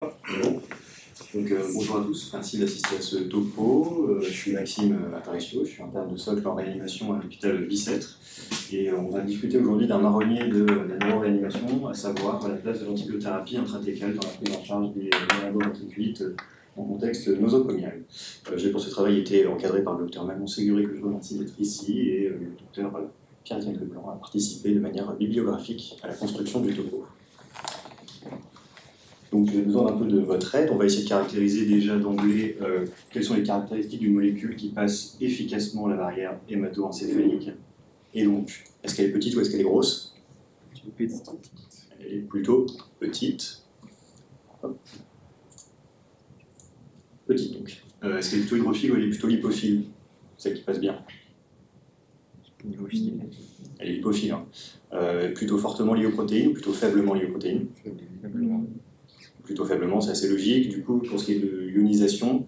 Bon. Bonjour à tous, merci d'assister à ce topo. Je suis Maxime Aparicio, je suis interne de socle en réanimation à l'hôpital Bicêtre. Et on va discuter aujourd'hui d'un marronnier de la neuroréanimation, à savoir la place de l'antibiothérapie intratécale dans la prise en charge des méningoventriculites en contexte nosocomial. J'ai pour ce travail été encadré par le docteur Manon Séguré, que je remercie d'être ici, et le docteur Pierre-Étienne Leblanc a participé de manière bibliographique à la construction du topo. Donc j'ai besoin d'un peu de votre aide. On va essayer de caractériser déjà d'emblée quelles sont les caractéristiques d'une molécule qui passe efficacement la barrière hémato-encéphalique. Et donc, est-ce qu'elle est petite ou est-ce qu'elle est grosse? Elle est plutôt petite. Hop. Petite donc. Est-ce qu'elle est plutôt hydrophile ou elle est plutôt lipophile? Celle qui passe bien. Lipophile. Elle est lipophile. Hein. Plutôt fortement liée aux protéines ou plutôt faiblement liée aux protéines? Plutôt faiblement, c'est assez logique. Du coup, pour ce qui est de l'ionisation,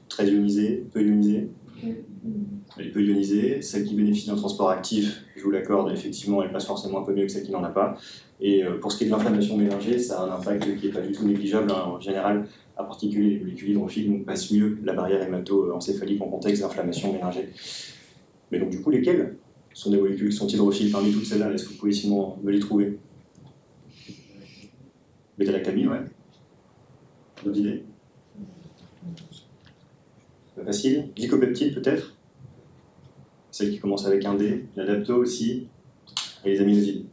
très ionisée, peu ionisée. Elle est peu ionisée. Celle qui bénéficie d'un transport actif, je vous l'accorde, effectivement, elle passe forcément un peu mieux que celle qui n'en a pas. Et pour ce qui est de l'inflammation méningée, ça a un impact qui n'est pas du tout négligeable. Hein. En général, en particulier les molécules hydrophiles passent mieux la barrière hémato-encéphalique en contexte d'inflammation méningée. Mais donc, du coup, lesquelles sont des molécules qui sont hydrophiles parmi toutes celles-là? Est-ce que vous pouvez sinon me les trouver? Bêta-lactamine, ouais. D'autres idées? Pas facile. Glycopeptide peut-être? Celle qui commence avec un D. L'adapto aussi. Et les aminosides.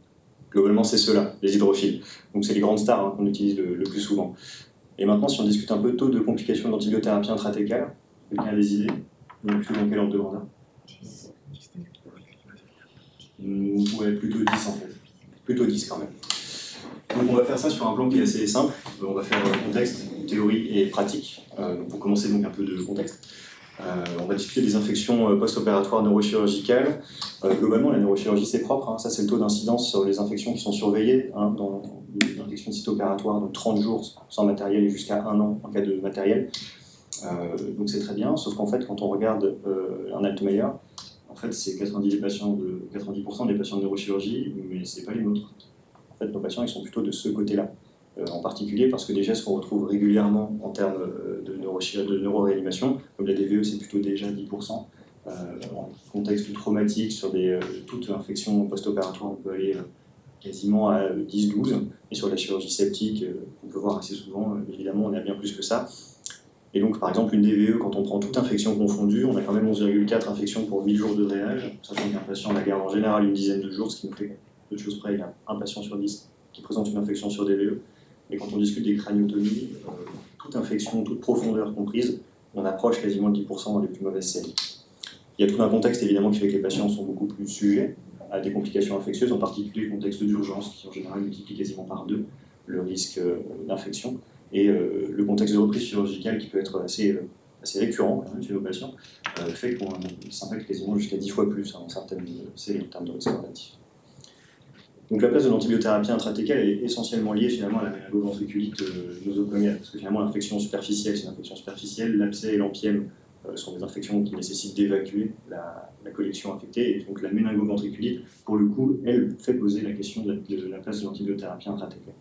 Globalement, c'est ceux-là, les hydrophiles. Donc c'est les grandes stars qu'on utilise le plus souvent. Et maintenant, si on discute un peu taux de complications d'antibiothérapie intratécale, quelqu'un a des idées? On est plutôt dans quel ordre de grandeur? 10. Ouais, plutôt 10 en fait. Plutôt 10 quand même. Donc on va faire ça sur un plan qui est assez simple. On va faire contexte, théorie et pratique. Pour commencer donc un peu de contexte. On va discuter des infections post-opératoires neurochirurgicales. Globalement, la neurochirurgie c'est propre. Hein. Ça c'est le taux d'incidence sur les infections qui sont surveillées. Hein, dans l'infection de site opératoire, donc 30 jours sans matériel et jusqu'à 1 an en cas de matériel. Donc c'est très bien, sauf qu'en fait quand on regarde un Altmaier, en fait c'est 90% des patients de neurochirurgie, mais c'est pas les nôtres. En fait, nos patients ils sont plutôt de ce côté-là, en particulier parce que des gestes qu'on retrouve régulièrement en termes de neuroréanimation, comme la DVE c'est plutôt déjà 10%, en contexte traumatique sur toute infection post-opératoire on peut aller quasiment à 10-12, et sur la chirurgie septique on peut voir assez souvent, évidemment on est à bien plus que ça. Et donc par exemple une DVE, quand on prend toute infection confondue, on a quand même 11,4 infections pour 1000 jours de drénage, sachant qu'un patient la garde en général une dizaine de jours, ce qui nous fait peu de choses près, il y a un patient sur 10 qui présente une infection sur DVE. Et quand on discute des craniotomies, toute infection, toute profondeur comprise, on approche quasiment de 10% dans les plus mauvaises séries. Il y a tout un contexte évidemment qui fait que les patients sont beaucoup plus sujets à des complications infectieuses, en particulier le contexte d'urgence qui en général multiplie quasiment par 2 le risque d'infection, et le contexte de reprise chirurgicale qui peut être assez récurrent chez nos patients, fait qu'on s'impacte quasiment jusqu'à 10 fois plus en certaines séries en termes de risque relatif. Donc la place de l'antibiothérapie intratécale est essentiellement liée finalement à la méningoventriculite nosocomiale, parce que finalement l'infection superficielle c'est une infection superficielle, l'abcès et l'ampième sont des infections qui nécessitent d'évacuer la collection infectée, et donc la méningoventriculite, pour le coup, elle fait poser la question de la place de l'antibiothérapie intratécale.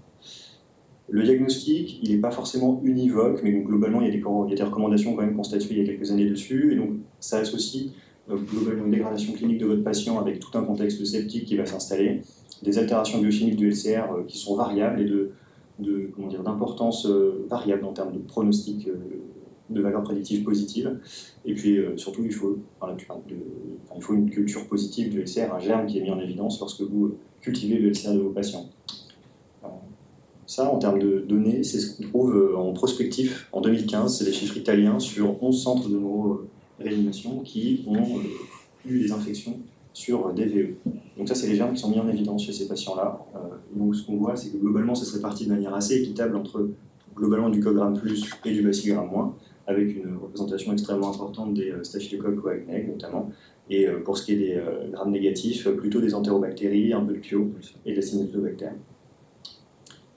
Le diagnostic, il n'est pas forcément univoque, mais donc, globalement, il y a des recommandations quand même constatées il y a quelques années dessus, et donc ça associe globalement une dégradation clinique de votre patient avec tout un contexte septique qui va s'installer, des altérations biochimiques du LCR qui sont variables et d'importance variable en termes de pronostic de valeur prédictive positive, et puis surtout il faut une culture positive du LCR, un germe qui est mis en évidence lorsque vous cultivez le LCR de vos patients. Ça, en termes de données, c'est ce qu'on trouve en prospectif en 2015, c'est des chiffres italiens sur 11 centres de neuroréanimation qui ont eu des infections sur DVE. Donc ça, c'est les germes qui sont mis en évidence chez ces patients-là. Donc ce qu'on voit, c'est que globalement, ça se répartit de manière assez équitable entre globalement du cogramme plus et du bacigramme moins, avec une représentation extrêmement importante des staphylocoques coagulaires notamment, et pour ce qui est des grammes négatifs, plutôt des entérobactéries, un peu de pio et de la cyanidobactère.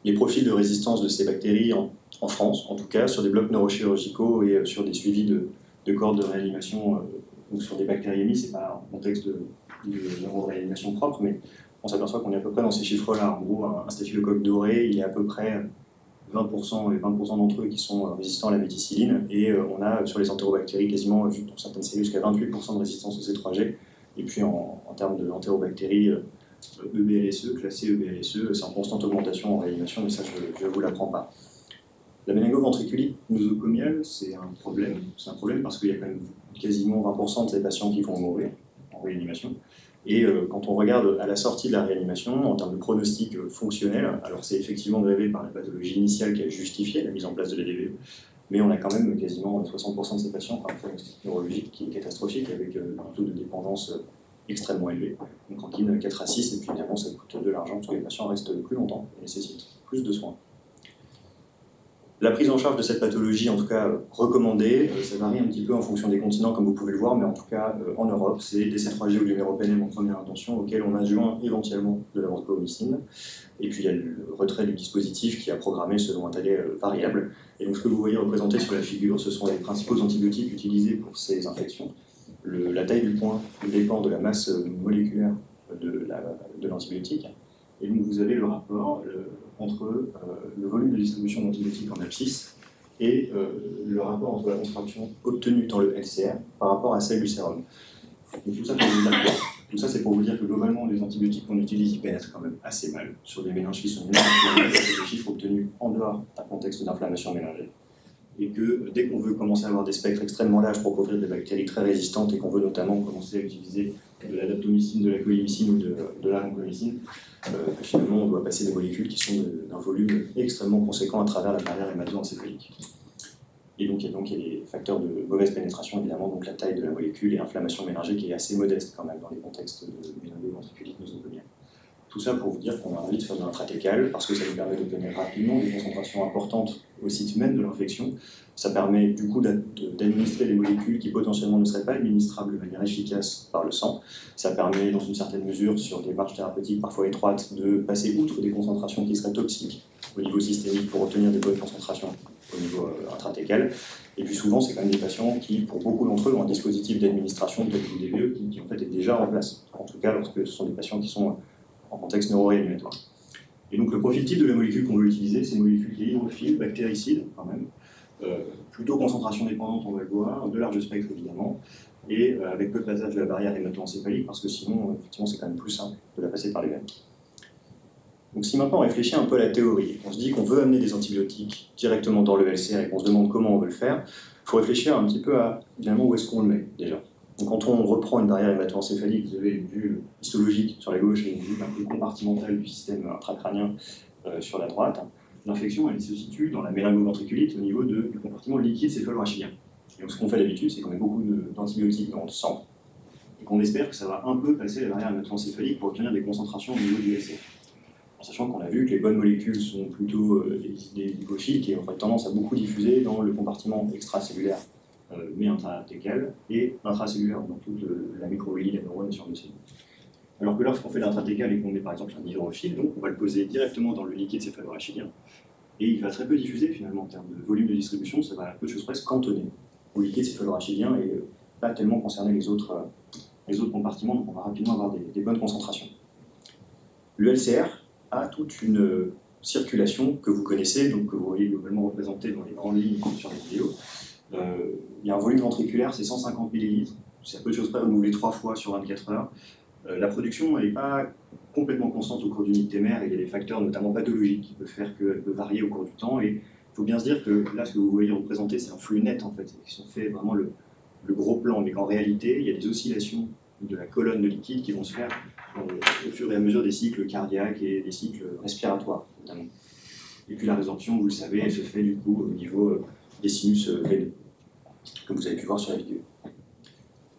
Les profils de résistance de ces bactéries en France, en tout cas, sur des blocs neurochirurgicaux et sur des suivis de cohortes de réanimation ou sur des bactériémies, c'est pas un contexte de neuroréanimation propre, mais on s'aperçoit qu'on est à peu près dans ces chiffres-là. En gros, un staphylocoque doré, il est à peu près 20% et 20% d'entre eux qui sont résistants à la méticilline, et on a sur les entérobactéries quasiment, dans certaines cellules, jusqu'à 28% de résistance au C3G, et puis en termes d'entérobactéries, EBLSE, classé EBLSE, c'est en constante augmentation en réanimation, mais ça je ne vous l'apprends pas. La méningo-ventriculite nosocomiale, c'est un problème. C'est un problème parce qu'il y a quand même quasiment 20% de ces patients qui vont mourir en réanimation. Et quand on regarde à la sortie de la réanimation, en termes de pronostic fonctionnel, alors c'est effectivement grévé par la pathologie initiale qui a justifié la mise en place de la DVE, mais on a quand même quasiment 60% de ces patients par un pronostic neurologique qui est catastrophique, avec un taux de dépendance extrêmement élevé. Donc en guine 4 à 6, et puis évidemment ça coûte de l'argent parce que les patients restent plus longtemps et nécessitent plus de soins. La prise en charge de cette pathologie, en tout cas recommandée, ça varie un petit peu en fonction des continents, comme vous pouvez le voir, mais en tout cas en Europe, c'est des C3G ou du méropenem en première intention, auquel on adjoint éventuellement de la vancomycine. Et puis il y a le retrait du dispositif qui est programmé selon un délai variable. Et donc ce que vous voyez représenté sur la figure, ce sont les principaux antibiotiques utilisés pour ces infections. La taille du point dépend de la masse moléculaire de l'antibiotique. Et donc vous avez le rapport entre le volume de distribution d'antibiotiques en abscisse et le rapport entre la concentration obtenue dans le LCR par rapport à celle du sérum. Donc tout ça, tout ça, c'est pour vous dire que globalement, les antibiotiques qu'on utilise, ils pénètrent quand même assez mal sur des méninges qui sont des chiffres obtenus en dehors d'un contexte d'inflammation méningée. Et que dès qu'on veut commencer à avoir des spectres extrêmement larges pour couvrir des bactéries très résistantes et qu'on veut notamment commencer à utiliser de la daptomycine, de la colimycine ou de la vancomycine, finalement on doit passer des molécules qui sont d'un volume extrêmement conséquent à travers la barrière hémato-encéphalique. Et donc il y a des facteurs de mauvaise pénétration, évidemment, donc la taille de la molécule et l'inflammation méningée qui est assez modeste quand même dans les contextes de méningo-ventriculite nosocomiale. Tout ça pour vous dire qu'on a envie de faire de l'intratécal parce que ça nous permet d'obtenir rapidement des concentrations importantes au site même de l'infection. Ça permet du coup d'administrer des molécules qui potentiellement ne seraient pas administrables de manière efficace par le sang. Ça permet dans une certaine mesure, sur des marges thérapeutiques parfois étroites, de passer outre des concentrations qui seraient toxiques au niveau systémique pour obtenir des bonnes concentrations au niveau intratécal. Et puis souvent, c'est quand même des patients qui, pour beaucoup d'entre eux, ont un dispositif d'administration tel que le DVE qui en fait est déjà en place. En tout cas, lorsque ce sont des patients qui sont en contexte neuro-réanimatoire. Et donc le profil type de la molécule qu'on veut utiliser, c'est une molécule qui est hydrophile, bactéricide quand même, plutôt concentration dépendante, on va le voir, de large spectre évidemment, et avec peu de passage de la barrière hémato-encéphalique, parce que sinon, effectivement, c'est quand même plus simple de la passer par les veines. Donc si maintenant on réfléchit un peu à la théorie, on se dit qu'on veut amener des antibiotiques directement dans le LCR et qu'on se demande comment on veut le faire, il faut réfléchir un petit peu à finalement où est-ce qu'on le met déjà. Donc quand on reprend une barrière hémato-encéphalique, vous avez une vue histologique sur la gauche et une vue un peu compartimentale du système intracrânien sur la droite. L'infection, elle se situe dans la méningo-ventriculite au niveau du compartiment liquide céphalo-rachidien. Et donc ce qu'on fait d'habitude, c'est qu'on met beaucoup d'antibiotiques dans le sang et qu'on espère que ça va un peu passer la barrière hémato-encéphalique pour obtenir des concentrations au niveau du LCR. En sachant qu'on a vu que les bonnes molécules sont plutôt des lipophiles qui ont tendance à beaucoup diffuser dans le compartiment extracellulaire mais intratécal et intracellulaire dans toute la microvélie, la neurone sur le cellules. Alors que lorsqu'on fait l'intratécal et qu'on met par exemple un hydrophile, donc on va le poser directement dans le liquide céphalo-rachidien et il va très peu diffuser finalement en termes de volume de distribution, ça va un peu de choses presque cantonner au liquide céphalo-rachidien et pas tellement concerner les autres compartiments, donc on va rapidement avoir des bonnes concentrations. Le LCR a toute une circulation que vous connaissez, donc que vous voyez globalement représentée dans les grandes lignes sur les vidéos. Il y a un volume ventriculaire, c'est 150 ml, c'est à peu de choses près renouvelé 3 fois sur 24 heures. La production n'est pas complètement constante au cours d'une unité mère, et il y a des facteurs notamment pathologiques qui peuvent faire qu'elle peut varier au cours du temps. Et il faut bien se dire que là, ce que vous voyez représenté, c'est un flux net en fait, qui sont fait vraiment le gros plan, mais qu'en réalité, il y a des oscillations de la colonne de liquide qui vont se faire au fur et à mesure des cycles cardiaques et des cycles respiratoires notamment. Et puis la résorption, vous le savez, elle se fait du coup au niveau des sinus veineux, comme vous avez pu voir sur la vidéo.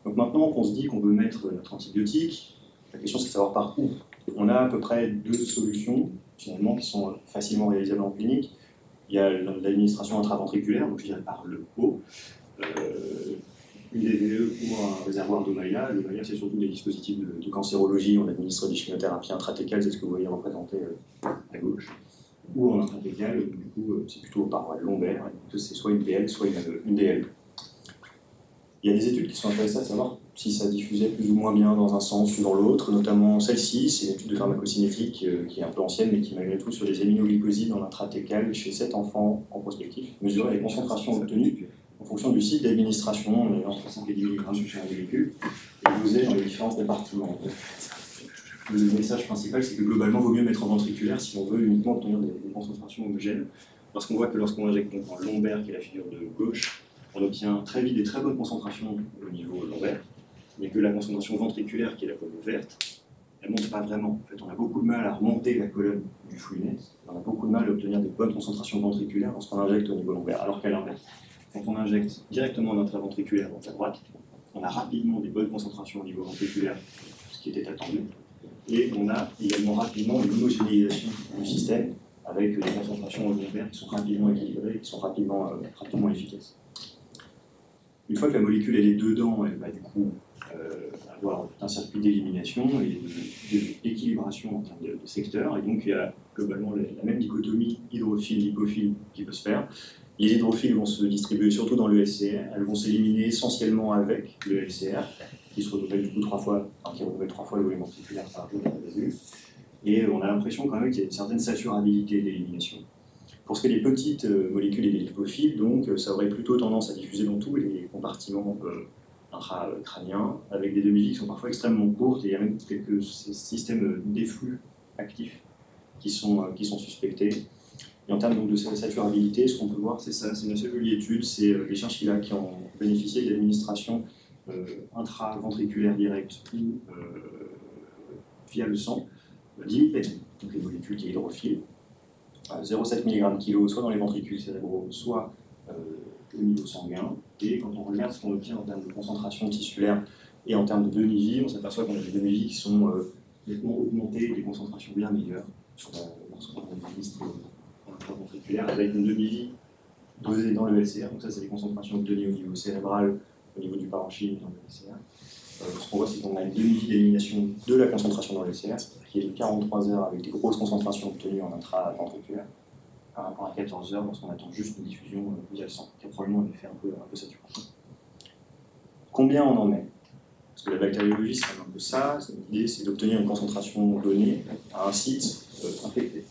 Donc maintenant qu'on se dit qu'on veut mettre notre antibiotique, la question c'est de savoir par où. On a à peu près 2 solutions finalement qui sont facilement réalisables en clinique. Il y a l'administration intraventriculaire, donc je dirais par le haut, une DVE ou un réservoir d'Omaïla. L'Omaïla, c'est surtout des dispositifs de cancérologie, on administre des chimiothérapies intratécales, c'est ce que vous voyez représenté à gauche. Ou en intratécal, du coup, c'est plutôt par voie lombaire, c'est soit une PL, soit une DL. Il y a des études qui sont intéressées à savoir si ça diffusait plus ou moins bien dans un sens ou dans l'autre, notamment celle-ci, c'est une étude de pharmacocinétique qui est un peu ancienne, mais qui malgré tout sur les aminoglycosides dans l'intratécal chez 7 enfants en prospectif, mesurait les concentrations obtenues en fonction du site d'administration, entre 5 et 10 mg sur un molécule, et dosées dans les différents compartiments. Le message principal, c'est que globalement, il vaut mieux mettre en ventriculaire si on veut uniquement obtenir des concentrations homogènes. Parce qu'on voit que lorsqu'on injecte donc en lombaire, qui est la figure de gauche, on obtient très vite des très bonnes concentrations au niveau lombaire, mais que la concentration ventriculaire, qui est la colonne verte, elle ne monte pas vraiment. En fait, on a beaucoup de mal à remonter la colonne du fouinet, on a beaucoup de mal à obtenir des bonnes concentrations ventriculaires lorsqu'on injecte au niveau lombaire, alors qu'à l'inverse, quand on injecte directement en intraventriculaire dans la droite, on a rapidement des bonnes concentrations au niveau ventriculaire, ce qui était attendu. Et on a également rapidement une homogénéisation du système avec des concentrations lombaires qui sont rapidement équilibrées et qui sont rapidement efficaces. Une fois que la molécule elle est dedans, elle va du coup avoir tout un circuit d'élimination et d'équilibration en termes de secteurs. Et donc il y a globalement la même dichotomie hydrophile-lipophile qui peut se faire. Les hydrophiles vont se distribuer surtout dans le LCR, elles vont s'éliminer essentiellement avec le LCR, qui se renouvelle du coup 3 fois, qui renouvelle 3 fois le volume ventriculaire par jour, on l'a vu. Et on a l'impression quand même qu'il y a une certaine saturabilité d'élimination. Pour ce qui est des petites molécules et des lipophiles, donc ça aurait plutôt tendance à diffuser dans tous les compartiments intracrâniens, avec des demi-vies qui sont parfois extrêmement courtes, et il y a même quelques systèmes d'efflux actifs qui sont suspectés. Et en termes donc, de saturabilité, ce qu'on peut voir, c'est ça, c'est une assez jolie étude, c'est les chinchillas qui ont bénéficié de l'administration intraventriculaire directe ou via le sang, d'imipenem, donc les molécules qui est hydrophile, 0,7 mg/kg, soit dans les ventricules cérébraux, soit au niveau sanguin. Et quand on regarde ce qu'on obtient en termes de concentration tissulaire et en termes de demi-vie, on s'aperçoit qu'on a des demi-vies qui sont nettement augmentées, des concentrations bien meilleures lorsqu'on administre ventriculaire avec une demi-vie dosée dans le LCR. Donc ça, c'est les concentrations obtenues au niveau cérébral, au niveau du parenchyme dans le LCR. Ce qu'on voit, c'est qu'on a une demi-vie d'élimination de la concentration dans le LCR, qui est de 43 heures avec des grosses concentrations obtenues en intraventriculaire, par rapport à 14 heures lorsqu'on attend juste une diffusion via le sang, qui a probablement un effet un peu saturant. Combien on en met? Parce que la bactériologie, c'est un peu ça. L'idée, c'est d'obtenir une concentration donnée à un site infecté.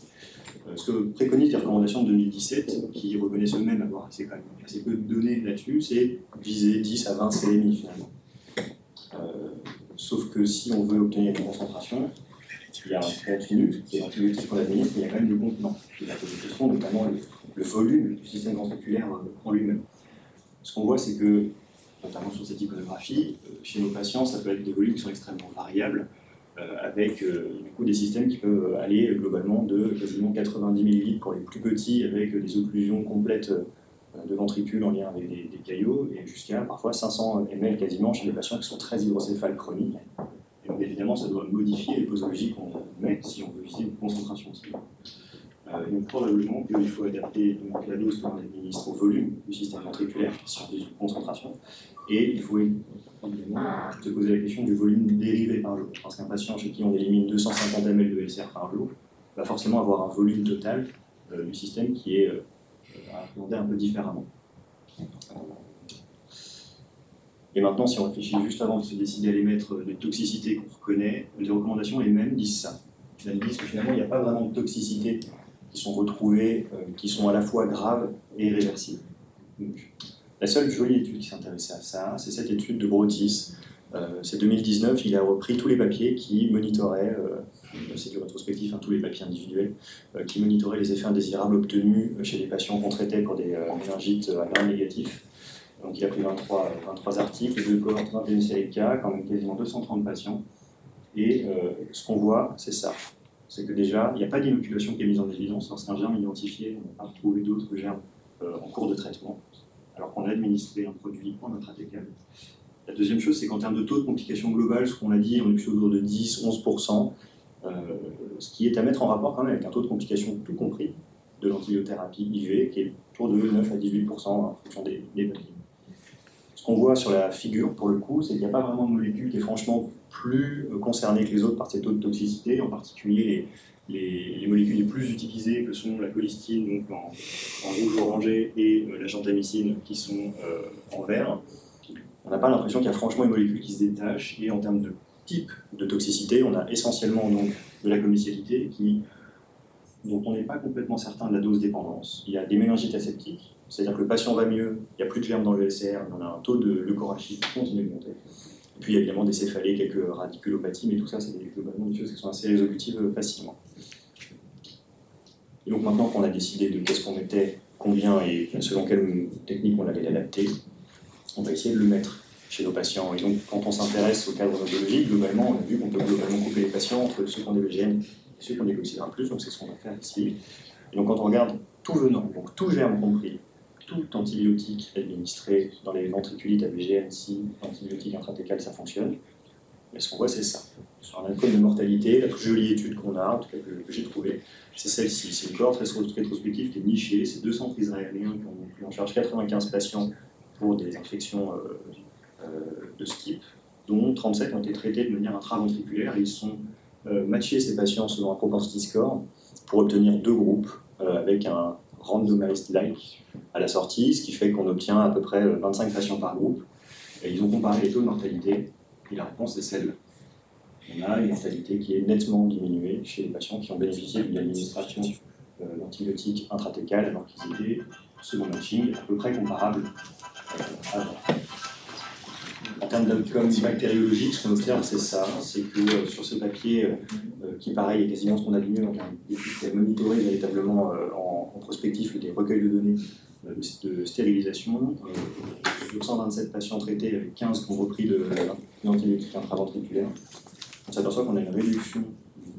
Ce que préconisent les recommandations de 2017, qui reconnaissent eux-mêmes avoir assez peu de données là-dessus, c'est viser 10 à 20 CMI finalement. Sauf que si on veut obtenir une concentration, il y a un contenu, qui est l'antibiotique qu'on administre, mais il y a quand même le contenant. Il y a la question, notamment le volume du système ventriculaire en lui-même. Ce qu'on voit, c'est que, notamment sur cette iconographie, chez nos patients, ça peut être des volumes qui sont extrêmement variables, avec du coup, des systèmes qui peuvent aller globalement de quasiment 90 ml pour les plus petits, avec des occlusions complètes de ventricules en lien avec des caillots, et jusqu'à parfois 500 ml quasiment chez des patients qui sont très hydrocéphales chroniques. Et donc évidemment, ça doit modifier les posologies qu'on met si on veut viser une concentration cible. Donc probablement qu'il faut adapter donc, la dose qu'on administre au volume du système ventriculaire si on vise une concentration, et il faut évidemment se poser la question du volume dérivé par jour. Parce qu'un patient chez qui on élimine 250 ml de LCR par jour va forcément avoir un volume total du système qui est appréhendé un peu différemment. Et maintenant, si on réfléchit juste avant de se décider à émettre des toxicités qu'on reconnaît, les recommandations elles-mêmes disent ça. Elles disent que finalement, il n'y a pas vraiment de toxicités qui sont retrouvées, qui sont à la fois graves et irréversibles. Donc, la seule jolie étude qui s'intéressait à ça, c'est cette étude de Brotis. C'est 2019, il a repris tous les papiers qui monitoraient, c'est du rétrospectif, tous les papiers individuels, qui monitoraient les effets indésirables obtenus chez les patients qu'on traitait pour des méningites à gram négatif. Donc il a pris 23 articles, 2 cohortes, 21 séries de cas, quand même quasiment 230 patients. Et ce qu'on voit, c'est ça. C'est que déjà, il n'y a pas d'inoculation qui est mise en évidence. Lorsqu'un germe identifié, on n'a pas retrouvé d'autres germes en cours de traitement, alors qu'on a administré un produit en intratécal. La deuxième chose, c'est qu'en termes de taux de complications globales, ce qu'on a dit, on est plutôt autour de 10-11%, ce qui est à mettre en rapport quand même avec un taux de complications tout compris de l'antibiothérapie IV, qui est autour de 9 à 18% en fonction des papiers. Ce qu'on voit sur la figure, pour le coup, c'est qu'il n'y a pas vraiment de molécule qui est franchement plus concernée que les autres par ces taux de toxicité, en particulier les molécules les plus utilisées, que sont la colistine, donc en rouge orangé, et la gentamicine, qui sont en vert. on n'a pas l'impression qu'il y a franchement une molécule qui se détache, et en termes de type de toxicité, on a essentiellement donc de la commercialité dont on n'est pas complètement certain de la dose dépendance. Il y a des méningites aseptiques, c'est-à-dire que le patient va mieux, il n'y a plus de germes dans le LCR, on a un taux de leucorachie qui continue de monter. Et puis il y a évidemment des céphalées, quelques radiculopathies, mais tout ça, c'est globalement des choses qui sont assez résolutives facilement. Et donc maintenant qu'on a décidé de qu'est-ce qu'on mettait, combien et selon quelle technique on allait l'adapter, on va essayer de le mettre chez nos patients. Et donc quand on s'intéresse au cadre biologique, globalement, on a vu qu'on peut globalement couper les patients entre ceux qui ont des VGN et ceux qui ont des glucidrates plus, donc c'est ce qu'on va faire ici. Et donc quand on regarde tout venant, donc tout germe compris, tout antibiotique administré dans les ventriculites à VGN, si l'antibiotique intratécal ça fonctionne, et ce qu'on voit c'est ça. Sur un outcome de mortalité, la plus jolie étude qu'on a, en tout cas que j'ai trouvée, c'est celle-ci. C'est une cohorte rétrospective qui est nichée, c'est 2 centres israéliens qui ont pris en charge 95 patients pour des infections de ce type, dont 37 ont été traités de manière intraventriculaire, et ils sont matchés ces patients selon un propensity score pour obtenir 2 groupes avec un randomized like à la sortie, ce qui fait qu'on obtient à peu près 25 patients par groupe. Et ils ont comparé les taux de mortalité, et la réponse est celle-là. On a une mortalité qui est nettement diminuée chez les patients qui ont bénéficié d'une administration d'antibiotiques intratécales alors qu'ils étaient second matching, à peu près comparable avant. En termes d'outcome bactériologique, ce qu'on observe, c'est ça, c'est que sur ce papier, qui pareil est quasiment ce qu'on a vu donc une étude qui a monitoré véritablement en prospectif des recueils de données de stérilisation, sur 127 patients traités avec 15 qui ont repris de l'antibiotique intraventriculaire, on s'aperçoit qu'on a une réduction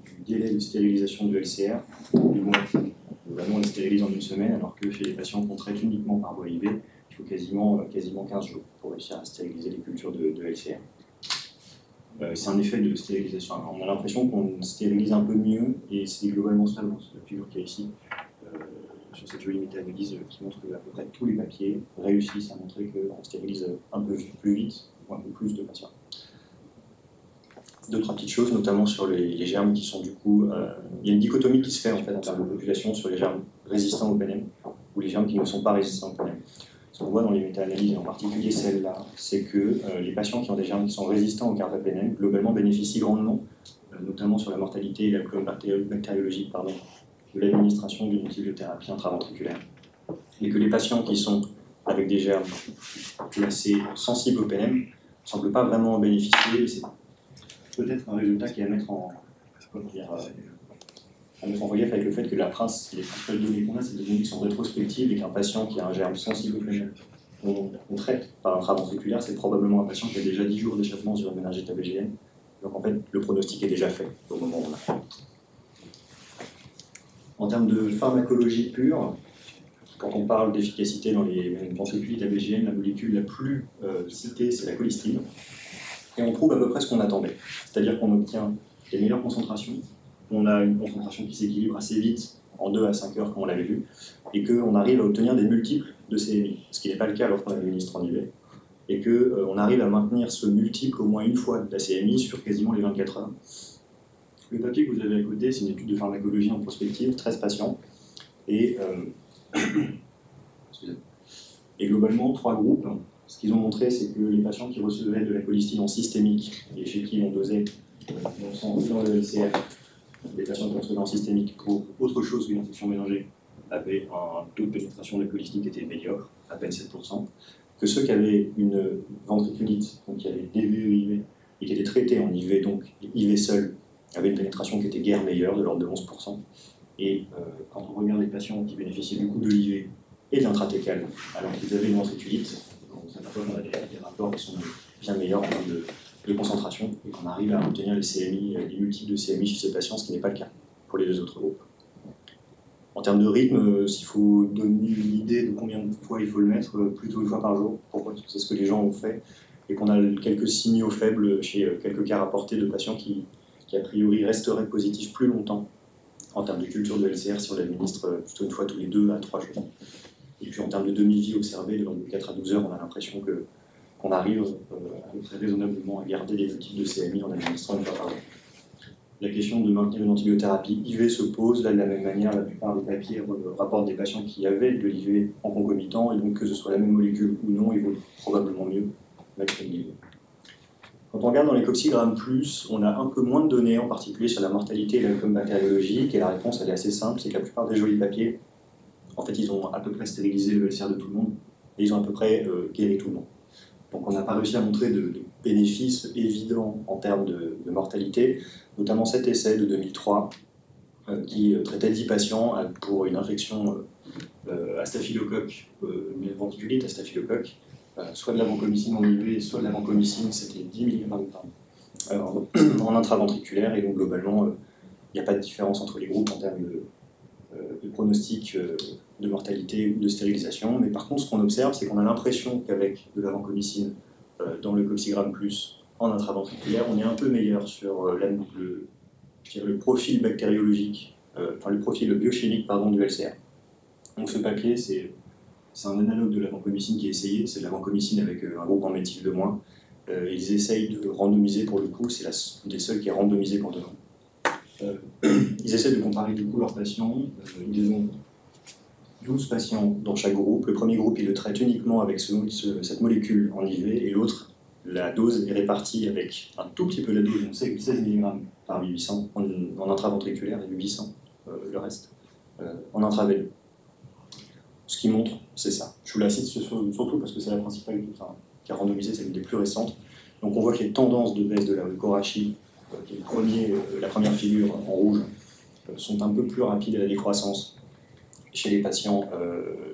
du délai de stérilisation du LCR. Globalement, on les stérilise en 1 semaine, alors que chez les patients qu'on traite uniquement par voie IV, il faut quasiment 15 jours pour réussir à stériliser les cultures de LCR. C'est un effet de stérilisation. On a l'impression qu'on stérilise un peu mieux, et c'est globalement ça dans la figure qu'il y a ici, sur cette jolie méta-analyse qui montre qu'à peu près tous les papiers réussissent à montrer qu'on stérilise un peu plus vite ou un peu plus de patients. 2-3 petites choses, notamment sur les germes qui sont du coup... il y a une dichotomie qui se fait en fait en termes de population sur les germes résistants au PNM ou les germes qui ne sont pas résistants au PNM. Ce qu'on voit dans les méta-analyses, et en particulier celle-là, c'est que les patients qui ont des germes qui sont résistants au carbapenem, globalement bénéficient grandement, notamment sur la mortalité et l'outcome bactériologique, de l'administration d'une antibiothérapie intraventriculaire. Et que les patients qui sont avec des germes classés sensibles au PNM ne semblent pas vraiment en bénéficier. C'est peut-être un résultat qui est à mettre en relief avec le fait que les principales données qu'on a, c'est des données qui sont rétrospectives, et qu'un patient qui a un germe sensible au PNM qu'on traite par intraventriculaire, c'est probablement un patient qui a déjà 10 jours d'échappement sur une méningite ABGN. Donc en fait, le pronostic est déjà fait au moment où on l'a. En termes de pharmacologie pure, quand on parle d'efficacité dans les ventriculites ABGN, la molécule la plus citée, c'est la colistine. Et on trouve à peu près ce qu'on attendait. C'est-à-dire qu'on obtient des meilleures concentrations, on a une concentration qui s'équilibre assez vite, en 2 à 5 heures, comme on l'avait vu, et qu'on arrive à obtenir des multiples de CMI, ce qui n'est pas le cas lorsqu'on administre en IV, et qu'on arrive à maintenir ce multiple au moins une fois de la CMI sur quasiment les 24 heures. Le papier que vous avez à côté, c'est une étude de pharmacologie en prospective, 13 patients, et globalement 3 groupes. Ce qu'ils ont montré, c'est que les patients qui recevaient de la colistine en systémique, et chez qui on dosait dans le LCR, les patients qui recevaient en systémique pour autre chose qu'une infection mélangée, avaient un taux de pénétration de colistine qui était médiocre, à peine 7%, que ceux qui avaient une ventriculite, donc qui avaient DVE-IV, et qui étaient traités en IV, donc IV seul, avaient une pénétration qui était guère meilleure, de l'ordre de 11%. Et quand on regarde les patients qui bénéficiaient du coup de l'IV et de l'intratécal, alors qu'ils avaient une ventriculite, on s'aperçoit qu'on a des rapports qui sont bien meilleurs en termes de concentration, et qu'on arrive à obtenir les CMI, les multiples de CMI chez ces patients, ce qui n'est pas le cas pour les 2 autres groupes. En termes de rythme, s'il faut donner une idée de combien de fois il faut le mettre, plutôt 1 fois par jour. Pourquoi ? Parce que c'est ce que les gens ont fait, et qu'on a quelques signaux faibles chez quelques cas rapportés de patients qui a priori resteraient positifs plus longtemps en termes de culture de LCR si on l'administre plutôt 1 fois tous les 2 à 3 jours. Et puis en termes de demi-vie observée, de 4 à 12 heures, on a l'impression qu'on arrive à peu près raisonnablement à garder les multiples de CMI en administrant 1 fois par jour. La question de maintenir une antibiothérapie IV se pose là de la même manière. La plupart des papiers rapportent des patients qui avaient de l'IV en concomitant, et donc que ce soit la même molécule ou non, il vaut probablement mieux maximum. Quand on regarde dans les coxigrammes plus, on a un peu moins de données, en particulier sur la mortalité et l'outcome bactériologique, et la réponse elle est assez simple, c'est que la plupart des jolis papiers, en fait, ils ont à peu près stérilisé le LCR de tout le monde, et ils ont à peu près guéri tout le monde. Donc on n'a pas réussi à montrer de bénéfices évidents en termes de mortalité, notamment cet essai de 2003, qui traitait 10 patients pour une infection à staphylocoque, une ventriculite à staphylocoque, soit de la vancomycine en IV, soit de la vancomycine, c'était 10 mg en intraventriculaire, et donc globalement, il n'y a pas de différence entre les groupes en termes de pronostic de mortalité ou de stérilisation. Mais par contre, ce qu'on observe, c'est qu'on a l'impression qu'avec de la vancomycine dans le coxigramme plus en intraventriculaire, on est un peu meilleur sur le profil bactériologique, le profil biochimique du LCR. Donc ce papier, c'est un analogue de la vancomycine qui est essayé, c'est de la vancomycine avec un groupe en méthyle de moins. Ils essayent de randomiser pour le coup, c'est une des seules qui est randomisée pour de nom. Ils essaient de comparer du coup leurs patients. Ils ont 12 patients dans chaque groupe. Le premier groupe, ils le traitent uniquement avec cette molécule en IV, et l'autre, la dose est répartie avec un tout petit peu la dose, donc c'est 16 mg par 1800 en intraventriculaire et 800 le reste en intraveineux. Ce qui montre, c'est ça. Je vous la cite surtout parce que c'est la principale qui a randomisé, c'est une des plus récentes. Donc on voit que les tendances de baisse de la Korachi, qui est la première figure en rouge, sont un peu plus rapides à la décroissance chez les patients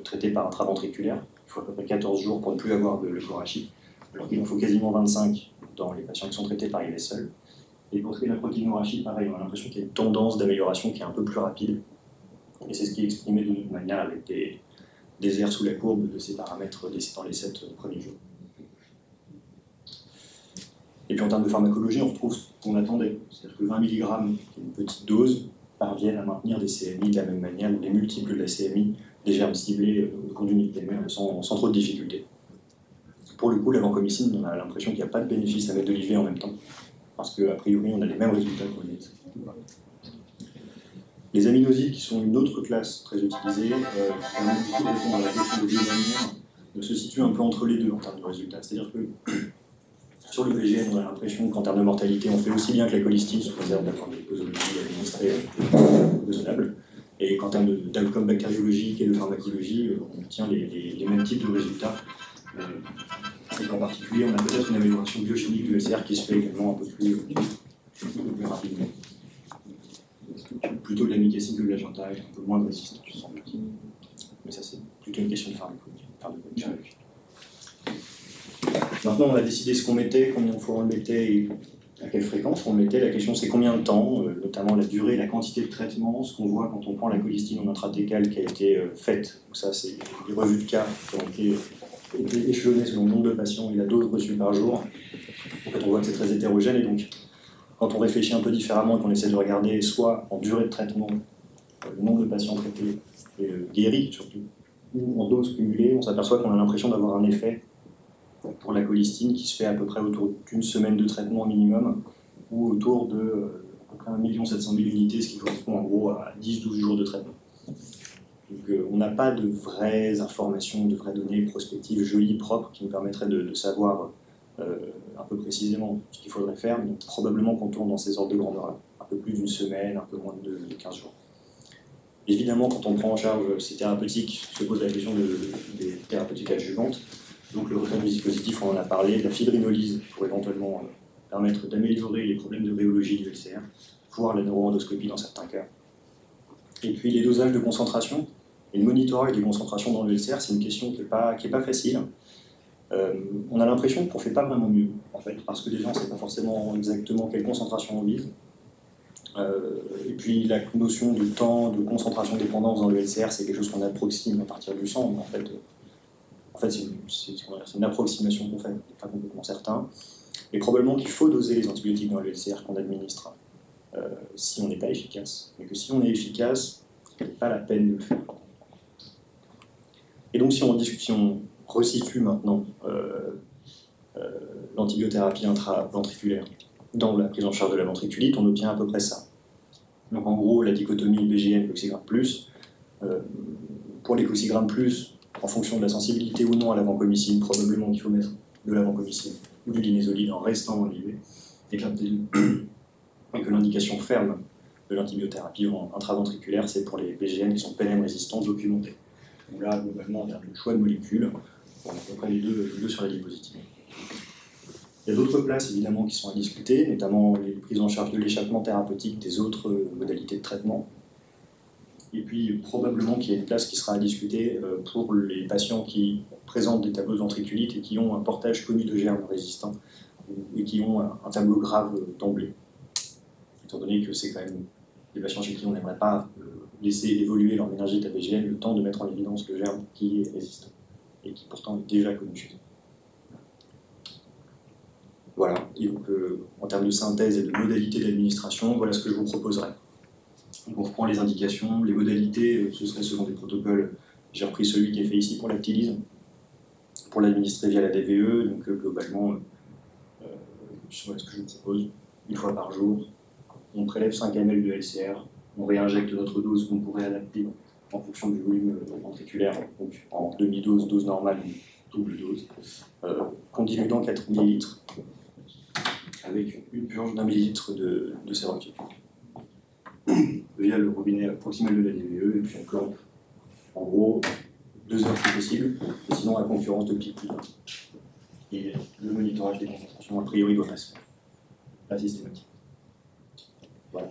traités par intraventriculaire. Il faut à peu près 14 jours pour ne plus avoir de Korachi, alors qu'il en faut quasiment 25 dans les patients qui sont traités par IV seul. Et pour ce qui est de la protéinorachi, pareil, on a l'impression qu'il y a une tendance d'amélioration qui est un peu plus rapide. Et c'est ce qui est exprimé de toute manière avec des airs sous la courbe de ces paramètres dans les 7 premiers jours. Et puis en termes de pharmacologie, on retrouve ce qu'on attendait. C'est-à-dire que 20 mg, qui est une petite dose, parviennent à maintenir des CMI de la même manière, ou des multiples de la CMI, des germes ciblés au cours d'une épidémie sans trop de difficultés. Pour le coup, la vancomycine, on a l'impression qu'il n'y a pas de bénéfice à mettre de l'IV en même temps, parce qu'a priori, on a les mêmes résultats que les Les aminosides, qui sont une autre classe très utilisée, qui permettent de répondre à la question de biomarqueurs, se situent un peu entre les deux en termes de résultats. C'est-à-dire que sur le VGN, on a l'impression qu'en termes de mortalité, on fait aussi bien que la colistine, sous réserve d'avoir des posologies administrées raisonnables, et qu'en termes d'outcome bactériologique et de pharmacologie, on obtient les mêmes types de résultats. Et qu'en particulier, on a peut-être une amélioration biochimique du LCR qui se fait également un peu plus rapidement. Plutôt de la mycécine que de l'agenta, avec un peu moins de résistance, semble-t-il. Mais ça, c'est plutôt une question de pharmacologie. Maintenant, on a décidé ce qu'on mettait, combien de fois on le mettait et à quelle fréquence on le mettait. La question, c'est combien de temps, notamment la durée, la quantité de traitement, ce qu'on voit quand on prend la colistine en intratécale qui a été faite. Donc ça, c'est des revues de cas qui ont été échelonnées selon le nombre de patients et la dose reçue par jour. En fait, on voit que c'est très hétérogène, et donc quand on réfléchit un peu différemment et qu'on essaie de regarder soit en durée de traitement, le nombre de patients traités et guéris surtout, ou en dose cumulée, on s'aperçoit qu'on a l'impression d'avoir un effet pour la colistine qui se fait à peu près autour d'une semaine de traitement minimum, ou autour de à peu près 1 700 000 unités, ce qui correspond en gros à 10-12 jours de traitement. Donc on n'a pas de vraies informations, de vraies données prospectives jolies, propres, qui nous permettraient de savoir un peu précisément ce qu'il faudrait faire, mais probablement qu'on tourne dans ces ordres de grandeur-là, un peu plus d'une semaine, un peu moins de 15 jours. Évidemment, quand on prend en charge ces thérapeutiques, se pose la question des thérapeutiques adjuvantes. Donc le retrait du dispositif, on en a parlé, de la fibrinolyse pour éventuellement permettre d'améliorer les problèmes de rhéologie du LCR, voire la neuroendoscopie dans certains cas. Et puis les dosages de concentration et le monitorage des concentrations dans le LCR, c'est une question qui est pas facile. On a l'impression qu'on ne fait pas vraiment mieux, en fait, parce que déjà, on ne sait pas forcément exactement quelle concentration on vise. Et puis la notion de temps, de concentration dépendance dans le LCR, c'est quelque chose qu'on approxime à partir du sang, mais en fait c'est une approximation qu'on fait, on n'est pas complètement certain. Et probablement qu'il faut doser les antibiotiques dans le LCR qu'on administre si on n'est pas efficace. Mais que si on est efficace, ce n'est pas la peine de le faire. Et donc si on resitue maintenant l'antibiothérapie intraventriculaire dans la prise en charge de la ventriculite, on obtient à peu près ça. Donc en gros, la dichotomie BGN coxigramme plus, pour les coxigrammes plus, en fonction de la sensibilité ou non à la vancomycine, probablement qu'il faut mettre de la vancomycine ou du linezolide en restant en IV, et que l'indication ferme de l'antibiothérapie intraventriculaire, c'est pour les PGN qui sont PNM résistants documentés. Donc là, globalement, en termes de choix de molécules, on a à peu près les deux sur la diapositive. Il y a d'autres places, évidemment, qui sont à discuter, notamment les prises en charge de l'échappement thérapeutique des autres modalités de traitement. Et puis, probablement qu'il y a une place qui sera à discuter pour les patients qui présentent des tableaux ventriculites et qui ont un portage connu de germes résistants et qui ont un tableau grave d'emblée. Étant donné que c'est quand même des patients chez qui on n'aimerait pas laisser évoluer leur méningite AVGN le temps de mettre en évidence le germe qui est résistant et qui pourtant est déjà connu chez eux. Voilà, et donc en termes de synthèse et de modalité d'administration, voilà ce que je vous proposerai. Donc on reprend les indications, les modalités, ce serait selon des protocoles. J'ai repris celui qui est fait ici pour l'actylisme, pour l'administrer via la DVE, donc globalement, voilà ce que je vous propose, une fois par jour. On prélève 5 ml de LCR, on réinjecte notre dose qu'on pourrait adapter en fonction du volume ventriculaire, donc en demi-dose, dose normale ou double dose, qu'on dilue dans 4 ml avec une purge d'1 millilitre de sérum via le robinet proximal de la DVE, et puis on clampe en gros 2 heures si possible, et sinon la concurrence de pic plus d'un. Et le monitorage des concentrations, a priori, doit pas se faire. Pas systématique. Voilà.